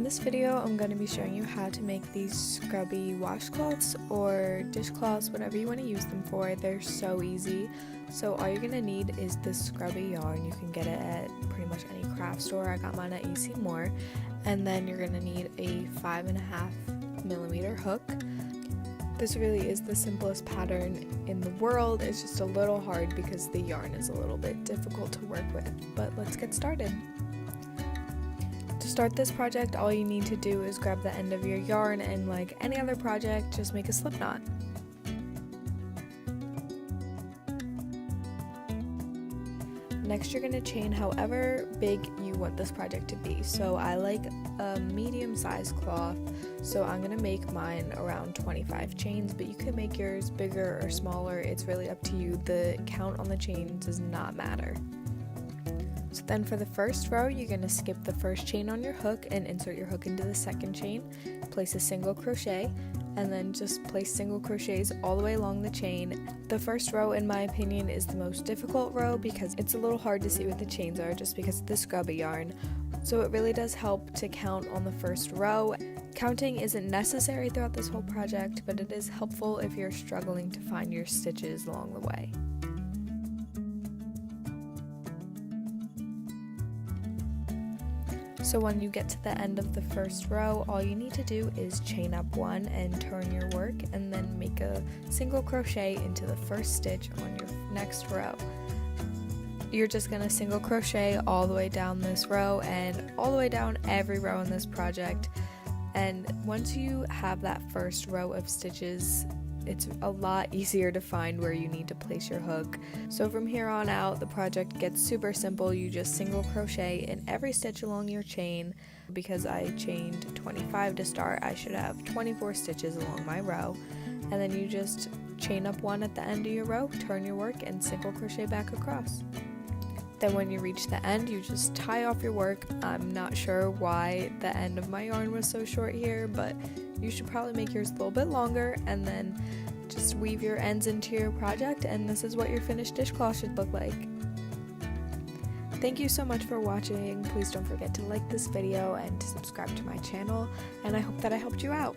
this video, I'm going to be showing you how to make these scrubby washcloths or dishcloths, whatever you want to use them for. They're so easy. So all you're going to need is this scrubby yarn. You can get it at pretty much any craft store. I got mine at EC Moore. And then you're going to need a 5.5mm hook. This really is the simplest pattern in the world. It's just a little hard because the yarn is a little bit difficult to work with. But let's get started. To start this project, all you need to do is grab the end of your yarn and, like any other project, just make a slip knot. Next, you're going to chain however big you want this project to be. So I like a medium-sized cloth, so I'm going to make mine around 25 chains, but you can make yours bigger or smaller. It's really up to you. The count on the chain does not matter. So then for the first row, you're going to skip the first chain on your hook and insert your hook into the second chain, place a single crochet, and then just place single crochets all the way along the chain. The first row, in my opinion, is the most difficult row because it's a little hard to see what the chains are just because of the scrubby yarn. So it really does help to count on the first row. Counting isn't necessary throughout this whole project, but it is helpful if you're struggling to find your stitches along the way. So when you get to the end of the first row, all you need to do is chain up one and turn your work, and then make a single crochet into the first stitch on your next row. You're just going to single crochet all the way down this row and all the way down every row in this project. And once you have that first row of stitches, it's a lot easier to find where you need to place your hook. So from here on out, the project gets super simple. You just single crochet in every stitch along your chain. Because I chained 25 to start, I should have 24 stitches along my row. And then you just chain up one at the end of your row, turn your work, and single crochet back across. Then when you reach the end, you just tie off your work. I'm not sure why the end of my yarn was so short here, but you should probably make yours a little bit longer, and then just weave your ends into your project, and this is what your finished dishcloth should look like. Thank you so much for watching. Please don't forget to like this video and to subscribe to my channel, and I hope that I helped you out.